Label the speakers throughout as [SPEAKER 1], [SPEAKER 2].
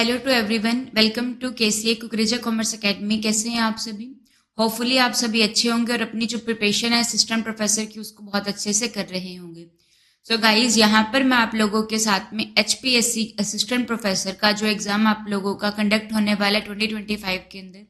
[SPEAKER 1] Hello to everyone, welcome to KCA Kukreja commerce academy. कैसे हैं आप सभी? होपफुली आप सभी अच्छे होंगे और अपनी जो प्रिपरेशन है असिस्टेंट प्रोफेसर की उसको बहुत अच्छे से कर रहे होंगे। सो गाइज, यहाँ पर मैं आप लोगों के साथ में एचपीएससी असिस्टेंट प्रोफेसर का जो एग्जाम आप लोगों का कंडक्ट होने वाला है 2025 के अंदर,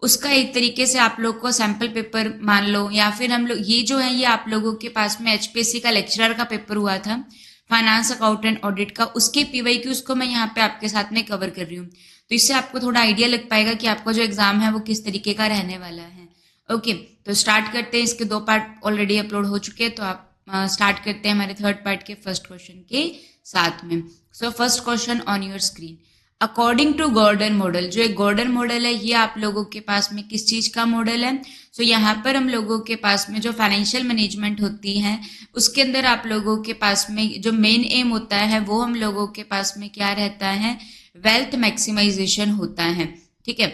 [SPEAKER 1] उसका एक तरीके से आप लोग को सैम्पल पेपर मान लो, या फिर हम लोग ये जो है ये आप लोगों के पास में एचपीएससी का लेक्चरर का पेपर हुआ था फाइनेंस अकाउंटेंट ऑडिट का, उसके पीवाईक्यूज को मैं यहाँ पे आपके साथ में कवर कर रही हूँ। तो इससे आपको थोड़ा आइडिया लग पाएगा कि आपका जो एग्जाम है वो किस तरीके का रहने वाला है। ओके, तो स्टार्ट करते हैं। इसके 2 पार्ट ऑलरेडी अपलोड हो चुके हैं, तो आप स्टार्ट करते हैं हमारे 3rd पार्ट के फर्स्ट क्वेश्चन के साथ में। So first question on your screen, according to Gordon model, जो एक गॉर्डन मॉडल है ये आप लोगों के पास में किस चीज का मॉडल है? सो यहाँ पर हम लोगों के पास में जो फाइनेंशियल मैनेजमेंट होती है उसके अंदर आप लोगों के पास में जो मेन एम होता है वो हम लोगों के पास में क्या रहता है? वेल्थ मैक्सिमाइजेशन होता है। ठीक है,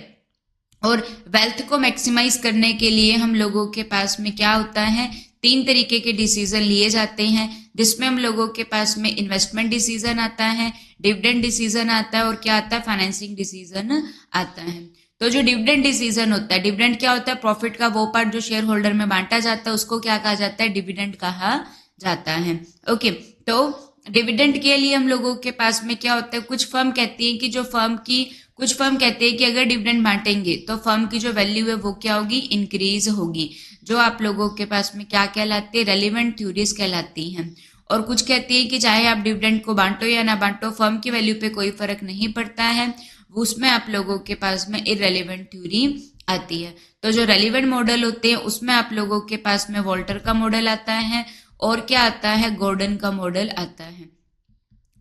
[SPEAKER 1] और वेल्थ को मैक्सिमाइज करने के लिए हम लोगों के पास में क्या होता है? 3 तरीके के डिसीजन लिए जाते हैं, जिसमें हम लोगों के पास में इन्वेस्टमेंट डिसीजन आता है, डिविडेंड डिसीजन आता है और क्या आता है? फाइनेंसिंग डिसीजन आता है। तो जो डिविडेंड डिसीजन होता है, डिविडेंड क्या होता है? प्रॉफिट का वो पार्ट जो शेयर होल्डर में बांटा जाता है उसको क्या कहा जाता है? डिविडेंड कहा जाता है। ओके, तो डिविडेंड के लिए हम लोगों के पास में क्या होता है? कुछ फर्म कहती है कि कुछ फर्म कहते हैं कि अगर डिविडेंड बांटेंगे तो फर्म की जो वैल्यू है वो क्या होगी? इंक्रीज होगी, जो आप लोगों के पास में क्या कहलाती है? रेलिवेंट थ्योरीज कहलाती हैं। और कुछ कहती है कि चाहे आप डिविडेंड को बांटो या ना बांटो, फर्म की वैल्यू पे कोई फर्क नहीं पड़ता है, उसमें आप लोगों के पास में इररेलेवेंट थ्योरी आती है। तो जो रेलिवेंट मॉडल होते हैं उसमें आप लोगों के पास में वॉल्टर का मॉडल आता है और क्या आता है? गॉर्डन का मॉडल आता है।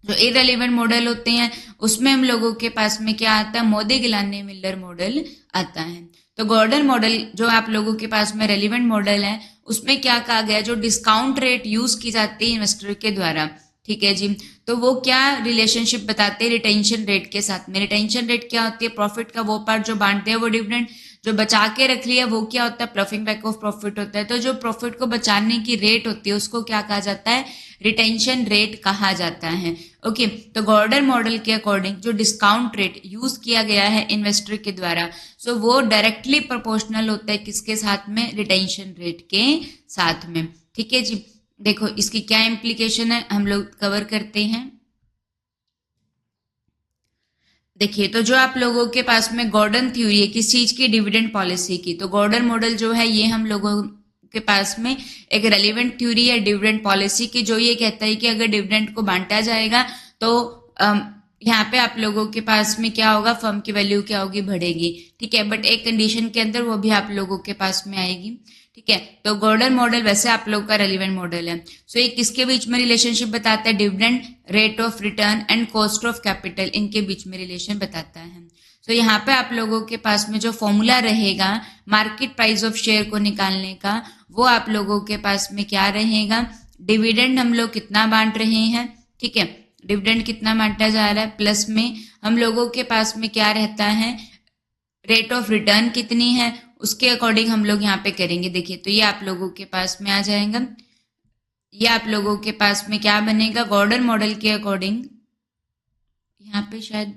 [SPEAKER 1] जो इररेलेवेंट मॉडल होते हैं उसमें हम लोगों के पास में क्या आता है? मोदी-गिलानी मिलर मॉडल आता है। तो गॉर्डन मॉडल जो आप लोगों के पास में रेलिवेंट मॉडल है उसमें क्या कहा गया? जो डिस्काउंट रेट यूज की जाती है इन्वेस्टर के द्वारा, ठीक है जी, तो वो क्या रिलेशनशिप बताते हैं रिटेंशन रेट के साथ में? रिटेंशन रेट क्या होती है? प्रॉफिट का वो पार्ट जो बांटते हैं वो डिविडेंड, जो बचा के रख लिया वो क्या होता है? प्लफिंग बैक ऑफ प्रॉफिट होता है। तो जो प्रॉफिट को बचाने की रेट होती है उसको क्या कहा जाता है? रिटेंशन रेट कहा जाता है। ओके, तो गॉर्डन मॉडल के अकॉर्डिंग जो डिस्काउंट रेट यूज किया गया है इन्वेस्टर के द्वारा, सो वो डायरेक्टली प्रोपोर्शनल होता है किसके साथ में? रिटेंशन रेट के साथ में। ठीक है जी, देखो इसकी क्या इम्प्लीकेशन है हम लोग कवर करते हैं। देखिए, तो जो आप लोगों के पास में गॉर्डन थ्योरी है किस चीज की? डिविडेंड पॉलिसी की। तो गॉर्डन मॉडल जो है ये हम लोगों के पास में एक रेलिवेंट थ्योरी है डिविडेंड पॉलिसी की, जो ये कहता है कि अगर डिविडेंड को बांटा जाएगा तो यहाँ पे आप लोगों के पास में क्या होगा? फर्म की वैल्यू क्या होगी? बढ़ेगी। ठीक है, बट एक कंडीशन के अंदर, वो भी आप लोगों के पास में आएगी। ठीक है, तो गॉर्डन मॉडल वैसे आप लोग का रेलिवेंट मॉडल है। सो ये किसके बीच में रिलेशनशिप बताता है? Dividend, rate of return and cost of capital, इनके बीच में रिलेशन बताता है। सो यहाँ पे आप लोगों के पास में जो फॉर्मूला रहेगा मार्केट प्राइस ऑफ शेयर को निकालने का, वो आप लोगों के पास में क्या रहेगा? डिविडेंड हम लोग कितना बांट रहे हैं, ठीक है, डिविडेंड कितना बांटा जा रहा है, प्लस में हम लोगों के पास में क्या रहता है? रेट ऑफ रिटर्न कितनी है, उसके अकॉर्डिंग हम लोग यहाँ पे करेंगे। देखिए, तो ये आप लोगों के पास में आ जाएगा, ये आप लोगों के पास में क्या बनेगा? गॉर्डन मॉडल के अकॉर्डिंग, यहाँ पे शायद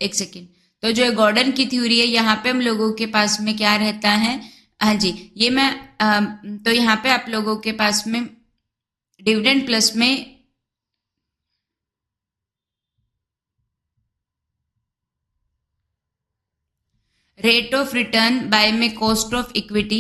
[SPEAKER 1] एक सेकेंड, तो जो गॉर्डन की थ्योरी है यहाँ पे हम लोगों के पास में क्या रहता है? हाँ जी, ये मैं तो यहाँ पे आप लोगों के पास में डिविडेंड प्लस में रेट ऑफ रिटर्न बाय में कॉस्ट ऑफ इक्विटी,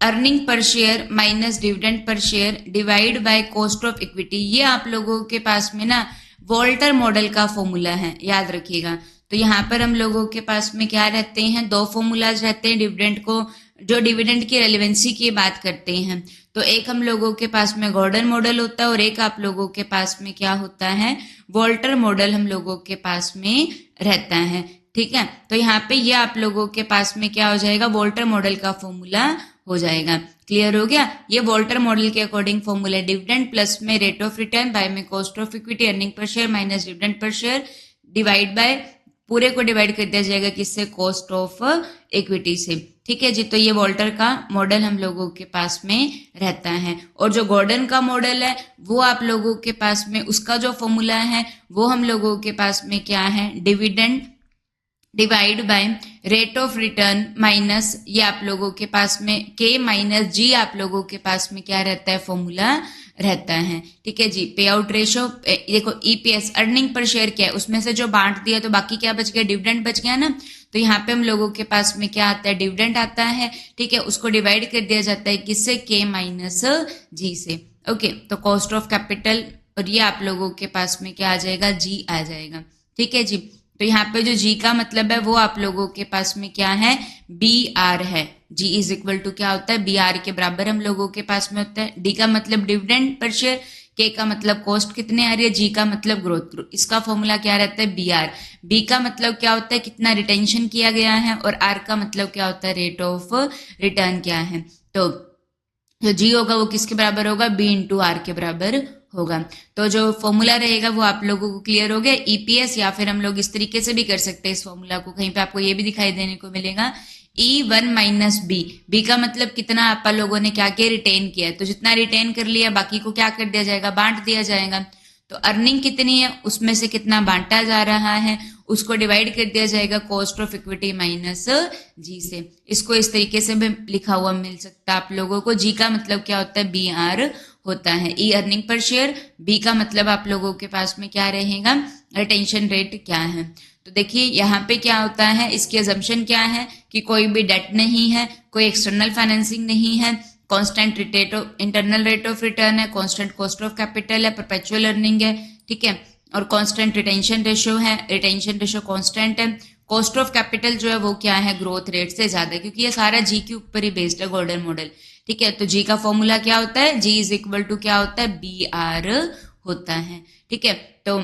[SPEAKER 1] अर्निंग पर share minus dividend per share divide by cost of equity, ये आप लोगों के पास में ना वॉल्टर मॉडल का फॉर्मूला है, याद रखिएगा। तो यहाँ पर हम लोगों के पास में क्या रहते हैं? 2 फॉर्मूलाज रहते हैं डिविडेंड को, जो डिविडेंड की रेलिवेंसी की बात करते हैं। तो एक हम लोगों के पास में गॉर्डन मॉडल होता है और एक आप लोगों के पास में क्या होता है? वॉल्टर मॉडल हम लोगों के पास में रहता है। ठीक है, तो यहाँ पे ये आप लोगों के पास में क्या हो जाएगा? वॉल्टर मॉडल का फॉर्मूला हो जाएगा। क्लियर हो गया? ये वॉल्टर मॉडल के अकॉर्डिंग फॉर्मूला डिविडेंड प्लस में रेट ऑफ रिटर्न बाय में कॉस्ट ऑफ इक्विटी, अर्निंग पर share minus dividend per share divide by, पूरे को डिवाइड कर दिया जाएगा किससे? कॉस्ट ऑफ इक्विटी से। ठीक है जी, तो ये वॉल्टर का मॉडल हम लोगों के पास में रहता है। और जो गॉर्डन का मॉडल है वो आप लोगों के पास में, उसका जो फॉर्मूला है वो हम लोगों के पास में क्या है? Dividend divide by rate of return minus, ये आप लोगों के पास में के माइनस जी आप लोगों के पास में क्या रहता है, फॉर्मूला रहता है। ठीक है जी। पे आउट रेशो, देखो ईपीएस अर्निंग पर शेयर क्या है, उसमें से जो बांट दिया तो बाकी क्या बच गया, डिविडेंड बच गया ना। तो यहाँ पे हम लोगों के पास में क्या आता है, डिविडेंड आता है। ठीक है, उसको डिवाइड कर दिया जाता है किससे, के माइनस जी से। ओके, तो कॉस्ट ऑफ कैपिटल और ये आप लोगों के पास में क्या आ जाएगा, जी आ जाएगा। ठीक है जी। तो यहाँ पे जो जी का मतलब है वो आप लोगों के पास में क्या है, बी आर है। जी इज इक्वल टू क्या होता है, बी आर के बराबर हम लोगों के पास में होता है। डी का मतलब डिविडेंड पर शेयर, के का मतलब कॉस्ट कितने आ रही है, जी का मतलब ग्रोथ। इसका फॉर्मूला क्या रहता है, बी आर। बी का मतलब क्या होता है, कितना रिटेंशन किया गया है, और आर का मतलब क्या होता है, रेट ऑफ रिटर्न क्या है। तो जो जी होगा वो किसके बराबर होगा, बी इंटू आर के बराबर होगा। तो जो फॉर्मूला रहेगा वो आप लोगों को क्लियर हो गया, ईपीएस, या फिर हम लोग इस तरीके से भी कर सकते हैं इस फॉर्मूला को, कहीं पे आपको ये भी दिखाई देने को मिलेगा, E one minus B. B का मतलब कितना आप लोगों ने क्या किया, रिटेन किया, तो जितना रिटेन कर लिया बाकी को क्या कर दिया जाएगा, बांट दिया जाएगा। तो अर्निंग कितनी है उसमें से कितना बांटा जा रहा है उसको डिवाइड कर दिया जाएगा कॉस्ट ऑफ इक्विटी माइनस जी से। इसको इस तरीके से भी लिखा हुआ मिल सकता है आप लोगों को। जी का मतलब क्या होता है, बी आर होता है। ई अर्निंग पर शेयर, बी का मतलब आप लोगों के पास में क्या रहेगा, रिटेंशन रेट क्या है। तो देखिए यहाँ पे क्या होता है, इसकी अजम्पशन क्या है कि कोई भी डेट नहीं है, कोई एक्सटर्नल फाइनेंसिंग नहीं है, constant rate of internal rate of return है, कांस्टेंट कॉस्ट ऑफ कैपिटल है, परपेचुअल अर्निंग है। ठीक है, और कांस्टेंट रिटेंशन रेशो है, रिटेंशन रेशो कांस्टेंट है। कॉस्ट ऑफ कैपिटल जो है वो क्या है, ग्रोथ रेट से ज्यादा, क्योंकि ये सारा जी के ऊपर ही बेस्ड है, गॉर्डन मॉडल। ठीक है, तो जी का फॉर्मूला क्या होता है, जी इज इक्वल टू क्या होता है, बी आर होता है। ठीक है, तो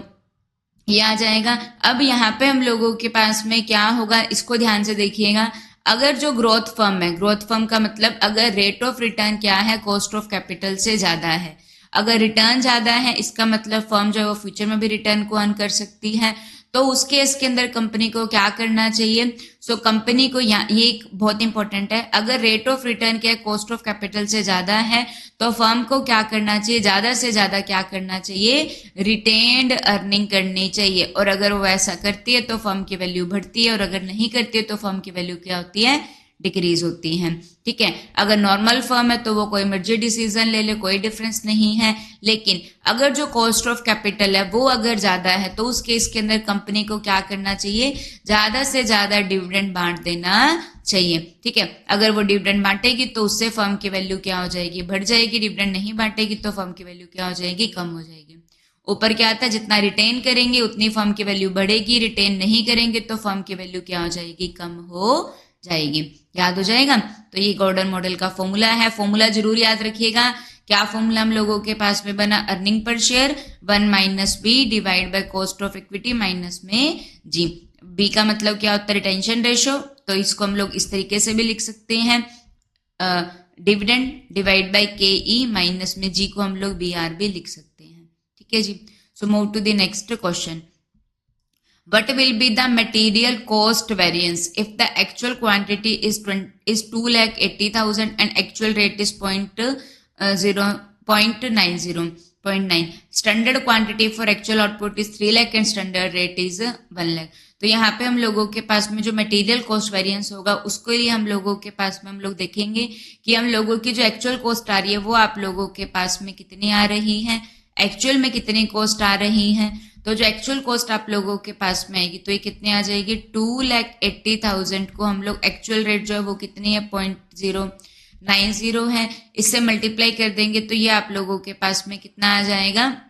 [SPEAKER 1] ये आ जाएगा। अब यहाँ पे हम लोगों के पास में क्या होगा, इसको ध्यान से देखिएगा। अगर जो ग्रोथ फर्म है, ग्रोथ फर्म का मतलब अगर रेट ऑफ रिटर्न क्या है, कॉस्ट ऑफ कैपिटल से ज्यादा है, अगर रिटर्न ज्यादा है इसका मतलब फर्म जो है वो फ्यूचर में भी रिटर्न को अर्न कर सकती है। तो उस केस के अंदर कंपनी को क्या करना चाहिए, सो कंपनी को ये एक बहुत इंपॉर्टेंट है, अगर रेट ऑफ रिटर्न क्या है, कॉस्ट ऑफ कैपिटल से ज्यादा है, तो फर्म को क्या करना चाहिए, ज्यादा से ज्यादा क्या करना चाहिए, रिटेन्ड अर्निंग करनी चाहिए। और अगर वो ऐसा करती है तो फर्म की वैल्यू बढ़ती है, और अगर नहीं करती है तो फर्म की वैल्यू क्या होती है, डिक्रीज होती हैं। ठीक है, अगर नॉर्मल फर्म है तो वो कोई मर्जी डिसीजन ले ले, कोई डिफरेंस नहीं है। लेकिन अगर जो कॉस्ट ऑफ कैपिटल है वो अगर ज्यादा है तो उस केस के अंदर कंपनी को क्या करना चाहिए, ज्यादा से ज्यादा डिविडेंड बांट देना चाहिए। ठीक है, अगर वो डिविडेंड बांटेगी तो उससे फर्म की वैल्यू क्या हो जाएगी, बढ़ जाएगी। डिविडेंड नहीं बांटेगी तो फर्म की वैल्यू क्या हो जाएगी, कम हो जाएगी। ऊपर क्या आता है, जितना रिटेन करेंगे उतनी फर्म की वैल्यू बढ़ेगी, रिटेन नहीं करेंगे तो फर्म की वैल्यू क्या हो जाएगी, कम हो जाएगी। याद हो जाएगा। तो ये गॉर्डन मॉडल का फॉर्मूला है, फॉर्मूला जरूर याद रखिएगा। क्या फॉर्मूला हम लोगों के पास में बना, अर्निंग पर share 1 minus B divide by cost of equity minus में जी। बी का मतलब क्या होता है, रिटेंशन रेशो, तो इसको हम लोग इस तरीके से भी लिख सकते हैं, डिविडेंड डिवाइड बाय के ई माइनस में जी को हम लोग बी आर भी लिख सकते हैं। ठीक है जी। So move to the next question. What will be the material cost variance if the actual quantity is 2,80,000 and actual rate is 0.90.9? Standard quantity for actual output is 3 lakh and standard rate is 1 lakh. तो यहाँ पे हम लोगों के पास में जो material cost variance होगा उसको लिए हम लोगों के पास में हम लोग देखेंगे कि हम लोगों की जो एक्चुअल कॉस्ट आ रही है वो आप लोगों के पास में कितनी आ रही है, एक्चुअल में कितनी कॉस्ट आ रही है। तो जो एक्चुअल कॉस्ट आप लोगों के पास में आएगी तो ये कितने आ जाएगी, 2,80,000 को हम लोग एक्चुअल रेट जो है वो कितनी है 0.090 है, इससे मल्टीप्लाई कर देंगे तो ये आप लोगों के पास में कितना आ जाएगा,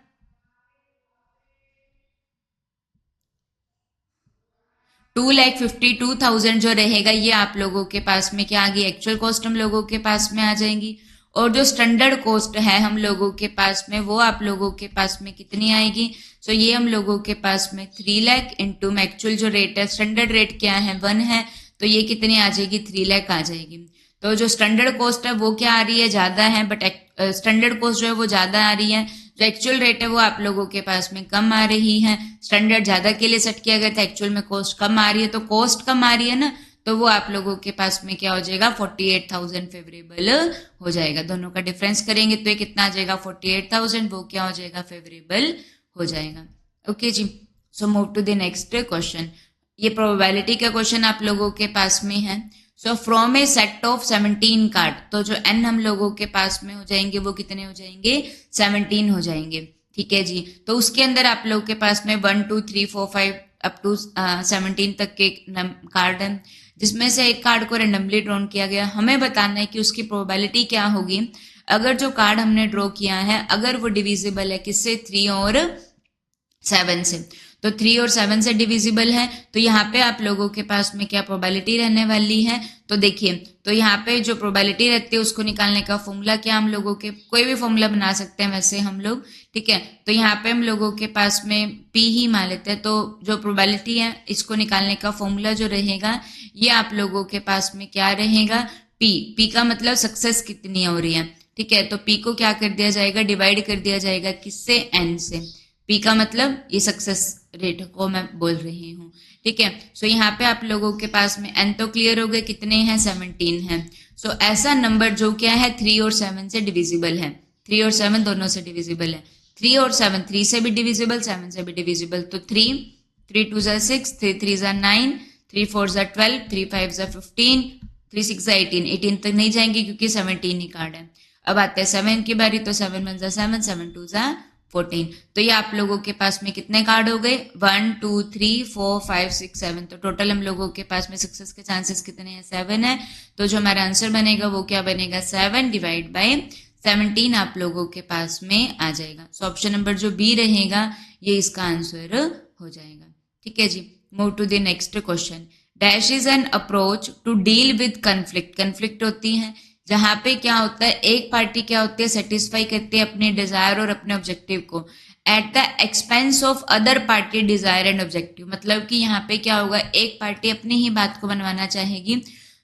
[SPEAKER 1] 2,52,000 जो रहेगा ये आप लोगों के पास में क्या आ गई, एक्चुअल कॉस्ट हम लोगों के पास में आ जाएंगी। और जो स्टैंडर्ड कॉस्ट है हम लोगों के पास में वो आप लोगों के पास में कितनी आएगी, सो ये हम लोगों के पास में 3 लाख इंटू में एक्चुअल जो रेट है, स्टैंडर्ड रेट क्या है 1 है, तो ये कितनी आ जाएगी 3 लाख आ जाएगी। तो जो स्टैंडर्ड कॉस्ट है वो क्या आ रही है, ज्यादा है, बट स्टैंडर्ड कॉस्ट जो है वो ज्यादा आ रही है, जो एक्चुअल रेट है वो आप लोगों के पास में कम आ रही है। स्टैंडर्ड ज्यादा के लिए सेट किया गया था, एक्चुअल में कॉस्ट कम आ रही है, तो कॉस्ट कम आ रही है ना, तो वो आप लोगों के पास में क्या हो जाएगा 48,000 फेवरेबल हो जाएगा। दोनों का डिफरेंस करेंगे तो ये कितना आ जाएगा 48,000, वो क्या हो जाएगा फेवरेबल हो जाएगा। ओके जी। So move to the next question. ये प्रोबेबिलिटी का क्वेश्चन आप लोगों के पास में है। So from a set of 17 card, तो जो n हम लोगों के पास में हो जाएंगे वो कितने हो जाएंगे, 17 हो जाएंगे। ठीक है जी, तो उसके अंदर आप लोगों के पास में 1 2 3 4 5 अप टू 17 तक के कार्ड है, जिसमें से एक कार्ड को रेंडमली ड्रॉ किया गया। हमें बताना है कि उसकी प्रोबेबिलिटी क्या होगी अगर जो कार्ड हमने ड्रॉ किया है अगर वो डिविजिबल है किससे, 3 और 7 से। तो 3 और 7 से डिविजिबल है, तो यहाँ पे आप लोगों के पास में क्या प्रोबेबिलिटी रहने वाली है, तो देखिए, तो यहाँ पे जो प्रोबेबिलिटी रहती है उसको निकालने का फॉर्मूला क्या, हम लोगों के कोई भी फॉर्मूला बना सकते हैं वैसे हम लोग। ठीक है, तो यहाँ पे हम लोगों के पास में P ही मान लेते हैं। तो जो प्रोबेबिलिटी है इसको निकालने का फॉर्मूला जो रहेगा ये आप लोगों के पास में क्या रहेगा, P का मतलब सक्सेस कितनी हो रही है। ठीक है, तो P को क्या कर दिया जाएगा, डिवाइड कर दिया जाएगा किससे, N से। P का मतलब ये सक्सेस रेट को मैं बोल रही हूँ। ठीक है, सो यहाँ पे आप लोगों के पास में n तो क्लियर हो गए, कितने हैं, 17 हैं। सो ऐसा नंबर जो क्या है 3 और 7 से डिविजिबल है, 3 और 7 दोनों से डिविजिबल है। 3 और 7, 3 से भी डिविजिबल, 7 से भी डिविजिबल। तो 3 2 6, 3 3 9, 3 4 12, 3 5 15, 3 6 18, 18 तक नहीं जाएंगे क्योंकि 17 ही कार्ड है। अब आते हैं 7 की बारी, तो 7 1 7, 7 2 14। तो ये आप लोगों के पास में कितने कार्ड हो गए, 1 2 3 4 5 6 7। तो टोटल हम लोगों के पास में सक्सेस के चांसेस कितने हैं, 7 है। तो जो हमारा आंसर बनेगा वो क्या बनेगा, 7 डिवाइड बाय 17 आप लोगों के पास में आ जाएगा। सो ऑप्शन नंबर जो बी रहेगा ये इसका आंसर हो जाएगा। ठीक है जी, move to the next question. Dash is an approach to deal with conflict. Conflict होती है जहां पे क्या होता है, एक पार्टी क्या होती है, सेटिस्फाई करती है अपने डिजायर और अपने ऑब्जेक्टिव को at the expense of other party desire and objective. मतलब कि यहाँ पे क्या होगा, एक पार्टी अपनी ही बात को मनवाना चाहेगी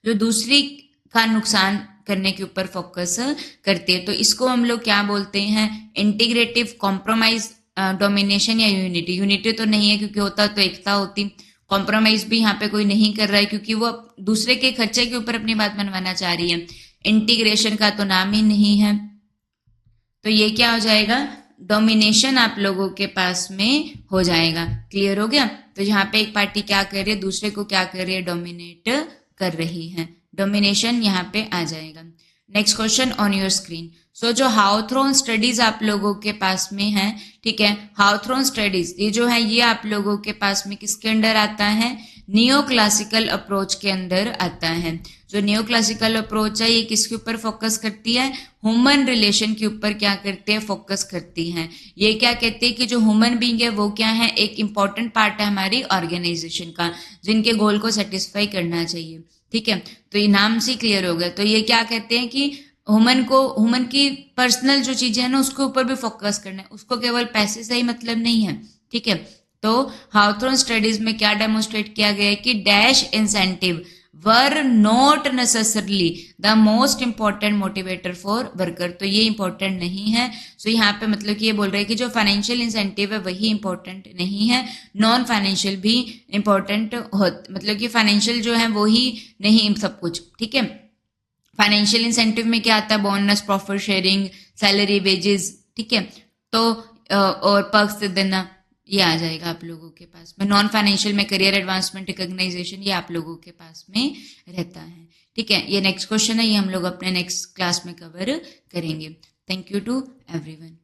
[SPEAKER 1] जो दूसरी का नुकसान करने के ऊपर फोकस करती है। तो इसको हम लोग क्या बोलते हैं, इंटीग्रेटिव कॉम्प्रोमाइज, डोमिनेशन या यूनिटी। यूनिटी तो नहीं है क्योंकि होता तो एकता होती। कॉम्प्रोमाइज भी यहाँ पे कोई नहीं कर रहा है क्योंकि वो दूसरे के खर्चे के ऊपर अपनी बात मनवाना चाह रही है। इंटीग्रेशन का तो नाम ही नहीं है, तो ये क्या हो जाएगा, डोमिनेशन आप लोगों के पास में हो जाएगा। क्लियर हो गया। तो यहाँ पे एक पार्टी क्या कर रही है, दूसरे को क्या कर रही है, डोमिनेट कर रही है। डोमिनेशन यहाँ पे आ जाएगा। Next question on your screen. So जो हाउथ्रोन स्टडीज आप लोगों के पास में है, ठीक है, हाउथ्रोन स्टडीज ये जो है ये आप लोगों के पास में किसके अंडर आता है, नियो क्लासिकल अप्रोच के अंदर आता है। जो नियो क्लासिकल अप्रोच है ये किसके ऊपर फोकस करती है, ह्यूमन रिलेशन के ऊपर क्या करती है, फोकस करती है। ये क्या कहती है कि जो ह्यूमन बीइंग है वो क्या है, एक इंपॉर्टेंट पार्ट है हमारी ऑर्गेनाइजेशन का, जिनके गोल को सेटिस्फाई करना चाहिए। ठीक है, तो ये नाम से क्लियर हो गया। तो ये क्या कहते हैं कि ह्यूमन की पर्सनल जो चीजें है ना उसके ऊपर भी फोकस करना है, उसको केवल पैसे से ही मतलब नहीं है। ठीक है, तो हाउथ्रोन स्टडीज में क्या डेमोन्स्ट्रेट किया गया है कि dash incentive were not necessarily the most important motivator for worker. तो ये इंपॉर्टेंट नहीं है। सो यहाँ पे मतलब कि ये बोल रहे हैं कि जो फाइनेंशियल इंसेंटिव है वही इंपॉर्टेंट नहीं है, नॉन फाइनेंशियल भी इंपॉर्टेंट मतलब कि फाइनेंशियल जो है वो ही नहीं सब कुछ। ठीक है, फाइनेंशियल इंसेंटिव में क्या आता है, bonus, profit sharing, salary, wages. ठीक है, तो और पर्क्स दे देना, ये आ जाएगा आप लोगों के पास में। नॉन फाइनेंशियल में करियर एडवांसमेंट, रिकॉग्नाइजेशन, ये आप लोगों के पास में रहता है। ठीक है, ये नेक्स्ट क्वेश्चन है, ये हम लोग अपने नेक्स्ट क्लास में कवर करेंगे। Thank you to everyone.